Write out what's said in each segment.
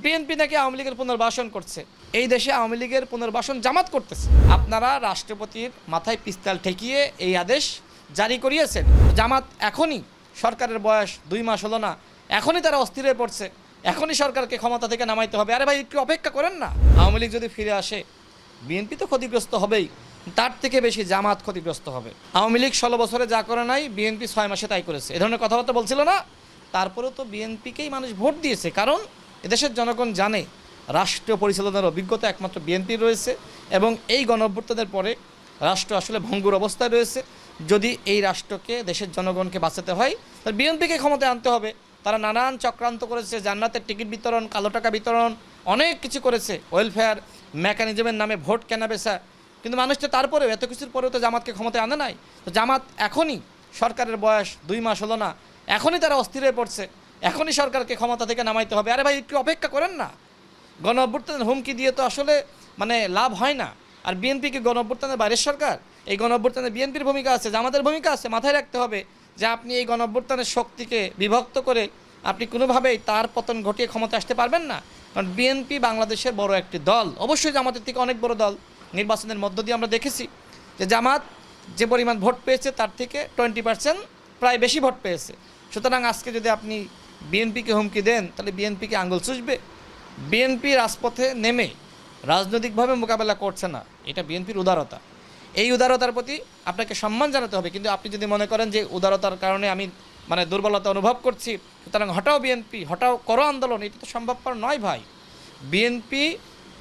BNP নাকি আওয়ামী লীগের পুনর্বাসন করছে। এই দেশে আওয়ামী লীগের পুনর্বাসন জামাত করতেছে। আপনারা রাষ্ট্রপতির মাথায় পিস্তল ঠেকিয়ে এই আদেশ জারি করিয়েছেন। জামাত এখনই, সরকারের বয়স 2 মাস হলো না, এখনই তারা অস্থির হয়ে পড়ছে, এখনই সরকারকে ক্ষমতা থেকে নামাইতে হবে। আরে ভাই, একটু অপেক্ষা করেন না। আওয়ামী লীগ যদি ফিরে আসে, বিএনপি তো ক্ষতিগ্রস্ত হবেই, তার থেকে বেশি জামাত ক্ষতিগ্রস্ত হবে। আওয়ামী লীগ 16 বছরে যা করে নাই, বিএনপি 6 মাসে তাই করেছে। এ ধরনের কথাবার্তা বলছিল না, তারপরেও তো বিএনপিকেই মানুষ ভোট দিয়েছে। কারণ এদেশের জনগণ জানে রাষ্ট্রীয় পরিচালনার অভিজ্ঞতা একমাত্র বিএনপির রয়েছে, এবং এই গণঅভ্যুত্থানের পরে রাষ্ট্র আসলে ভঙ্গুর অবস্থায় রয়েছে। যদি এই রাষ্ট্রকে, দেশের জনগণকে বাঁচাতে হয়, তাহলে বিএনপিকে ক্ষমতায় আনতে হবে। তারা নানান চক্রান্ত করেছে, জান্নাতের টিকিট বিতরণ, কালো টাকা বিতরণ, অনেক কিছু করেছে, ওয়েলফেয়ার মেকানিজমের নামে ভোট কেনা বেচা। কিন্তু মানুষ তো তারপরেও, এত কিছুর পরেও তো জামাতকে ক্ষমতায় আনে নাই। তো জামাত এখনই, সরকারের বয়স 2 মাস হলো না, এখনই তারা অস্থির হয়ে পড়ছে, এখনই সরকারকে ক্ষমতা থেকে নামাইতে হবে। আরে ভাই, একটু অপেক্ষা করেন না। গণঅভ্যুত্থানের হুমকি দিয়ে তো আসলে লাভ হয় না। আর বিএনপি কি গণঅভ্যুত্থানের বাইরের সরকার? এই গণঅভ্যুত্থানে বিএনপির ভূমিকা আছে, জামাতের ভূমিকা আছে। মাথায় রাখতে হবে যে আপনি এই গণঅভ্যুত্থানের শক্তিকে বিভক্ত করে আপনি কোনোভাবেই তার পতন ঘটিয়ে ক্ষমতা আসতে পারবেন না। কারণ বিএনপি বাংলাদেশের বড় একটি দল, অবশ্যই জামাতের থেকে অনেক বড় দল। নির্বাচনের মধ্য দিয়ে আমরা দেখেছি যে জামাত যে পরিমাণ ভোট পেয়েছে তার থেকে 20% প্রায় বেশি ভোট পেয়েছে। সুতরাং আজকে যদি আপনি বিএনপিকে হুমকি দেন, তাহলে বিএনপিকে আঙুল চুষবে। বিএনপি রাজপথে নেমে রাজনৈতিকভাবে মোকাবেলা করছে না, এটা বিএনপির উদারতা। এই উদারতার প্রতি আপনাকে সম্মান জানাতে হবে। কিন্তু আপনি যদি মনে করেন যে উদারতার কারণে আমি দুর্বলতা অনুভব করছি, সুতরাং হটাও বিএনপি, হটাও করো আন্দোলন, এটা তো সম্ভবপর নয় ভাই। বিএনপি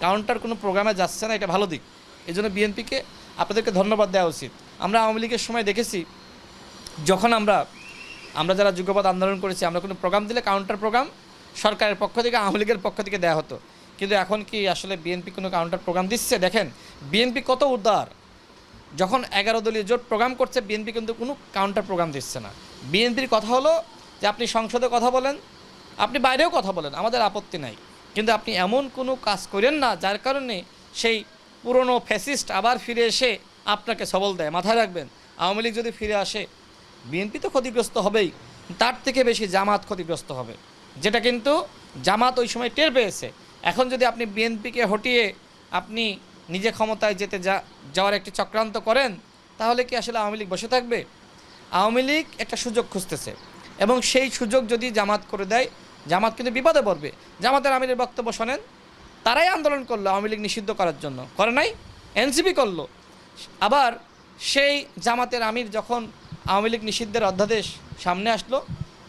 কাউন্টার কোনো প্রোগ্রামে যাচ্ছে না, এটা ভালো দিক। এই জন্য বিএনপিকে আপনাদেরকে ধন্যবাদ দেওয়া উচিত। আমরা আওয়ামী লীগের সময় দেখেছি, যখন আমরা যারা যুগপৎ আন্দোলন করেছি, আমরা কোনো প্রোগ্রাম দিলে কাউন্টার প্রোগ্রাম সরকারের পক্ষ থেকে, আওয়ামী লীগের পক্ষ থেকে দেওয়া হতো। কিন্তু এখন কি আসলে বিএনপি কোনো কাউন্টার প্রোগ্রাম দিচ্ছে? দেখেন বিএনপি কত উদার। যখন 11 দলীয় জোট প্রোগ্রাম করছে, বিএনপি কিন্তু কোনো কাউন্টার প্রোগ্রাম দিচ্ছে না। বিএনপির কথা হলো যে আপনি সংসদে কথা বলেন, আপনি বাইরেও কথা বলেন, আমাদের আপত্তি নাই, কিন্তু আপনি এমন কোনো কাজ করেন না যার কারণে সেই পুরনো ফ্যাসিস্ট আবার ফিরে এসে আপনাকে সবল দেয়। মাথায় রাখবেন, আওয়ামী লীগ যদি ফিরে আসে, বিএনপি তো ক্ষতিগ্রস্ত হবেই, তার থেকে বেশি জামাত ক্ষতিগ্রস্ত হবে, যেটা কিন্তু জামাত ওই সময় টের পেয়েছে। এখন যদি আপনি বিএনপিকে হটিয়ে আপনি নিজে ক্ষমতায় যাওয়ার একটি চক্রান্ত করেন, তাহলে কি আসলে আওয়ামী লীগ বসে থাকবে? আওয়ামী লীগ একটা সুযোগ খুঁজতেছে, এবং সেই সুযোগ যদি জামাত করে দেয়, জামাত কিন্তু বিপদে পড়বে। জামাতের আমিরের বক্তব্য শোনেন, তারাই আন্দোলন করলো আওয়ামী লীগ নিষিদ্ধ করার জন্য, করে নাই? এনসিপি করলো। আবার সেই জামাতের আমির যখন আওয়ামী লীগ নিষিদ্ধের অধ্যাদেশ সামনে আসলো,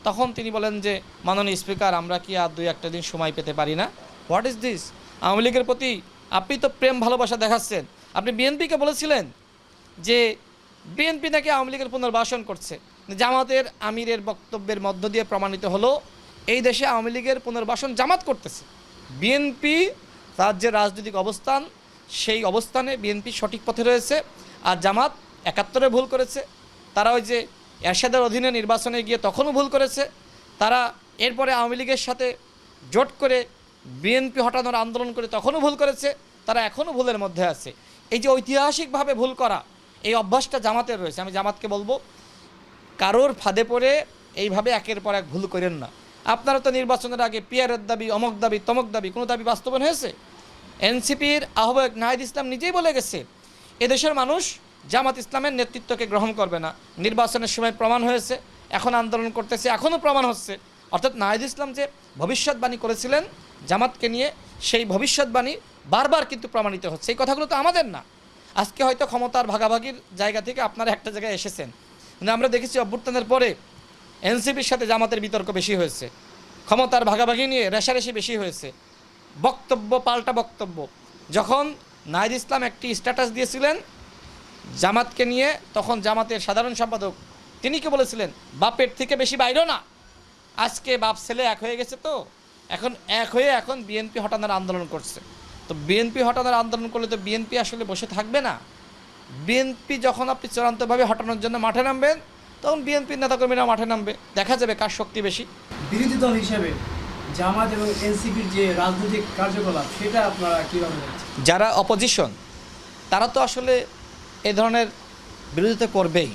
তখন তিনি বলেন যে মাননীয় স্পিকার, আমরা কি আর 2-1 দিন সময় পেতে পারি না? What is this? আওয়ামী লীগের প্রতি আপনি তো প্রেম ভালোবাসা দেখাচ্ছেন। আপনি বিএনপিকে বলেছিলেন যে বিএনপি নাকি আওয়ামী লীগের পুনর্বাসন করছে। জামাতের আমিরের বক্তব্যের মধ্য দিয়ে প্রমাণিত হলো এই দেশে আওয়ামী লীগের পুনর্বাসন জামাত করতেছে। বিএনপি তার যে রাজনৈতিক অবস্থান, সেই অবস্থানে বিএনপি সঠিক পথে রয়েছে, আর জামাত 71-এ ভুল করেছে। তারা ওই যে এরশাদের অধীনে নির্বাচনে গিয়ে তখনও ভুল করেছে। তারা এরপরে আওয়ামী লীগের সাথে জোট করে বিএনপি হটানোর আন্দোলন করে তখনও ভুল করেছে। তারা এখনও ভুলের মধ্যে আছে। এই যে ঐতিহাসিকভাবে ভুল করা, এই অভ্যাসটা জামাতের রয়েছে। আমি জামাতকে বলবো, কারোর ফাঁদে পড়ে এইভাবে একের পর এক ভুল করেন না। আপনারা তো নির্বাচনের আগে পিয়ারের দাবি, অমক দাবি, তমক দাবি, কোনো দাবি বাস্তবায়ন হয়েছে? এনসিপির আহ্বায়ক নাহিদ ইসলাম নিজেই বলে গেছে, এদেশের মানুষ জামাত ইসলামের নেতৃত্বকে গ্রহণ করবে না। নির্বাচনের সময় প্রমাণ হয়েছে, এখন আন্দোলন করতেছে, এখনও প্রমাণ হচ্ছে। অর্থাৎ নাহিদ ইসলাম যে ভবিষ্যৎবাণী করেছিলেন জামাতকে নিয়ে, সেই ভবিষ্যৎবাণী বারবার কিন্তু প্রমাণিত হচ্ছে। এই কথাগুলো তো আমাদের না। আজকে হয়তো ক্ষমতার ভাগাভাগির জায়গা থেকে আপনারা একটা জায়গায় এসেছেন, কিন্তু আমরা দেখেছি অভ্যুত্থানের পরে এনসিপির সাথে জামাতের বিতর্ক বেশি হয়েছে, ক্ষমতার ভাগাভাগি নিয়ে রেষারেষি বেশি হয়েছে, বক্তব্য পাল্টা বক্তব্য। যখন নাহিদ ইসলাম একটি স্ট্যাটাস দিয়েছিলেন জামাতকে নিয়ে, তখন জামাতের সাধারণ সম্পাদক তিনি কি বলেছিলেন, বাপের থেকে বেশি বাইরও না। আজকে বাপ ছেলে এক হয়ে গেছে, তো এখন এক হয়ে এখন বিএনপি হটানোর আন্দোলন করছে। তো বিএনপি হটানোর আন্দোলন করলে তো বিএনপি আসলে বসে থাকবে না। বিএনপি যখন আপনি চূড়ান্তভাবে হটানোর জন্য মাঠে নামবেন, তখন বিএনপির নেতাকর্মীরা মাঠে নামবে, দেখা যাবে কার শক্তি বেশি। বিরোধী দল হিসেবে জামাত এবং এনসিপির যে রাজনৈতিক কার্যকলাপ, সেটা আপনারা কীভাবে দেখছেন? যারা অপোজিশন, তারা তো আসলে এই ধরনের বিরোধিতা করবেই,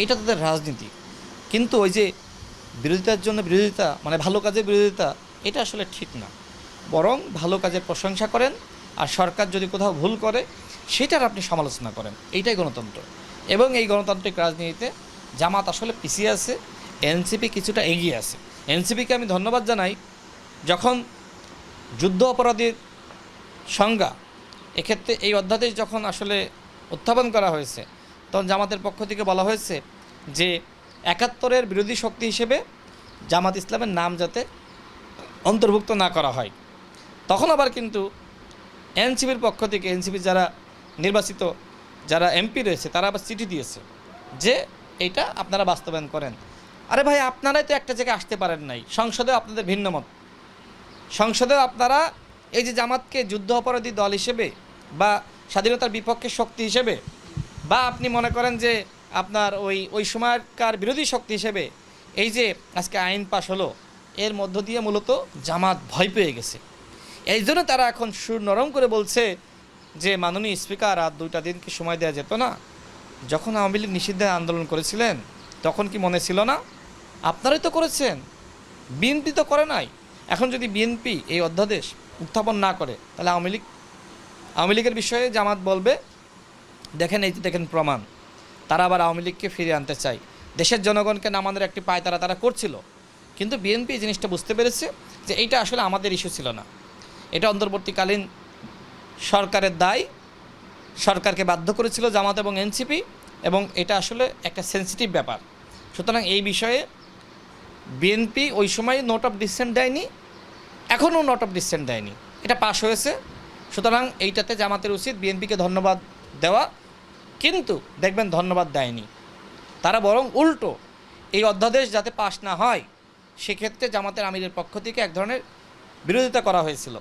এটা তাদের রাজনীতি। কিন্তু ওই যে বিরোধিতার জন্য বিরোধিতা, ভালো কাজের বিরোধিতা, এটা আসলে ঠিক না। বরং ভালো কাজের প্রশংসা করেন, আর সরকার যদি কোথাও ভুল করে সেটার আপনি সমালোচনা করেন। এইটাই গণতন্ত্র। এবং এই গণতান্ত্রিক রাজনীতিতে জামাত আসলে পিছিয়ে আছে, এনসিপি কিছুটা এগিয়ে আছে। এনসিপিকে আমি ধন্যবাদ জানাই, যখন যুদ্ধ অপরাধীর সংজ্ঞা এক্ষেত্রে এই অধ্যাদেশ যখন আসলে উত্থাপন করা হয়েছে, তখন জামাতের পক্ষ থেকে বলা হয়েছে যে ৭১-এর বিরোধী শক্তি হিসেবে জামাত ইসলামের নাম যাতে অন্তর্ভুক্ত না করা হয়। তখন আবার কিন্তু এনসিপির পক্ষ থেকে, এনসিপির যারা নির্বাচিত যারা এমপি রয়েছে তারা আবার চিঠি দিয়েছে যে এইটা আপনারা বাস্তবায়ন করেন। আরে ভাই, আপনারাই তো একটা জায়গায় আসতে পারেন নাই, সংসদেও আপনাদের ভিন্ন মত। সংসদেও আপনারা এই যে জামাতকে যুদ্ধ অপরাধী দল হিসেবে বা স্বাধীনতার বিপক্ষে শক্তি হিসেবে, বা আপনি মনে করেন যে আপনার ওই সময়কার বিরোধী শক্তি হিসেবে এই যে আজকে আইন পাশ হলো, এর মধ্য দিয়ে মূলত জামাত ভয় পেয়ে গেছে। এই জন্য তারা এখন সুর নরম করে বলছে যে মাননীয় স্পিকার, আর 2টা দিন কি সময় দেওয়া যেত না? যখন আওয়ামী লীগ নিষিদ্ধের আন্দোলন করেছিলেন তখন কি মনে ছিল না? আপনারাই তো করেছেন, বিএনপি তো করে নাই। এখন যদি বিএনপি এই অধ্যাদেশ উত্থাপন না করে, তাহলে আওয়ামী লীগের বিষয়ে জামাত বলবে দেখেন, এই দেখেন প্রমাণ। তারা আবার আওয়ামী লীগকে ফিরিয়ে আনতে চায়। দেশের জনগণকে নামানোর একটি পায় তারা করছিল, কিন্তু বিএনপি এই জিনিসটা বুঝতে পেরেছে যে এইটা আসলে আমাদের ইস্যু ছিল না, এটা অন্তর্বর্তীকালীন সরকারের দায়। সরকারকে বাধ্য করেছিল জামাত এবং এনসিপি, এবং এটা আসলে একটা সেন্সিটিভ ব্যাপার। সুতরাং এই বিষয়ে বিএনপি ওই সময় নোট অফ ডিসেন্ট দেয়নি, এখনও নোট অফ ডিসেন্ট দেয়নি, এটা পাশ হয়েছে। সুতরাং এইটাতে জামাতের উচিত বিএনপিকে ধন্যবাদ দেওয়া, কিন্তু দেখবেন ধন্যবাদ দেয়নি তারা, বরং উল্টো এই অধ্যাদেশ যাতে পাশ না হয় সেক্ষেত্রে জামাতের আমিরের পক্ষ থেকে এক ধরনের বিরোধিতা করা হয়েছিল।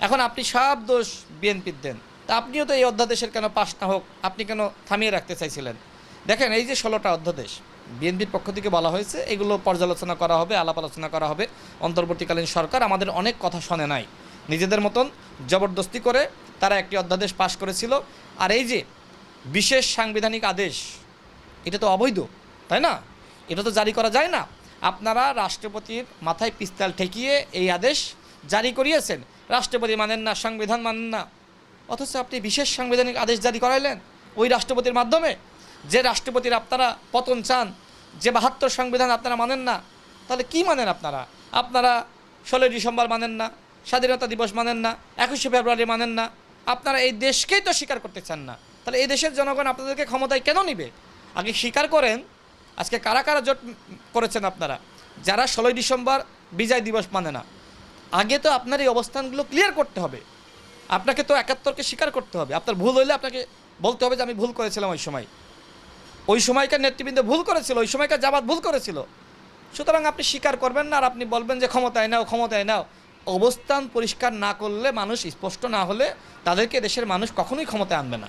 এখন আপনি সব দোষ বিএনপির দেন, তা আপনিও তো এই অধ্যাদেশের কেন পাশ না হোক আপনি কেন থামিয়ে রাখতে চাইছিলেন? দেখেন, এই যে 16টা অধ্যাদেশ বিএনপির পক্ষ থেকে বলা হয়েছে, এগুলো পর্যালোচনা করা হবে, আলাপ আলোচনা করা হবে। অন্তর্বর্তীকালীন সরকার আমাদের অনেক কথা শোনে নাই, নিজেদের মতন জবরদস্তি করে তারা একটি অধ্যাদেশ পাশ করেছিল। আর এই যে বিশেষ সাংবিধানিক আদেশ, এটা তো অবৈধ, তাই না? এটা তো জারি করা যায় না। আপনারা রাষ্ট্রপতির মাথায় পিস্তল ঠেকিয়ে এই আদেশ জারি করিয়েছেন, রাষ্ট্রপতি মানেন না, সংবিধান মানেন না, অথচ আপনি বিশেষ সাংবিধানিক আদেশ জারি করাইলেন ওই রাষ্ট্রপতির মাধ্যমে। যে রাষ্ট্রপতির আপনারা পতন চান, যে 72 সংবিধান আপনারা মানেন না, তাহলে কি মানেন আপনারা? আপনারা 16 ডিসেম্বর মানেন না, স্বাধীনতা দিবস মানেন না, 21শে ফেব্রুয়ারি মানেন না, আপনারা এই দেশকেই তো স্বীকার করতে চান না। তাহলে এই দেশের জনগণ আপনাদেরকে ক্ষমতায় কেন নিবে? আগে স্বীকার করেন আজকে কারা কারা জোট করেছেন আপনারা, যারা 16 ডিসেম্বর বিজয় দিবস মানে না। আগে তো আপনার এই অবস্থানগুলো ক্লিয়ার করতে হবে, আপনাকে তো 71কে স্বীকার করতে হবে। আপনার ভুল হইলে আপনাকে বলতে হবে যে আমি ভুল করেছিলাম, ওই সময়কার নেতৃবৃন্দ ভুল করেছিল, ওই সময়কার জামাত ভুল করেছিল। সুতরাং আপনি স্বীকার করবেন না, আর আপনি বলবেন যে ক্ষমতায় নাও। অবস্থান পরিষ্কার না করলে, মানুষ স্পষ্ট না হলে তাদেরকে দেশের মানুষ কখনোই ক্ষমতায় আনবে না।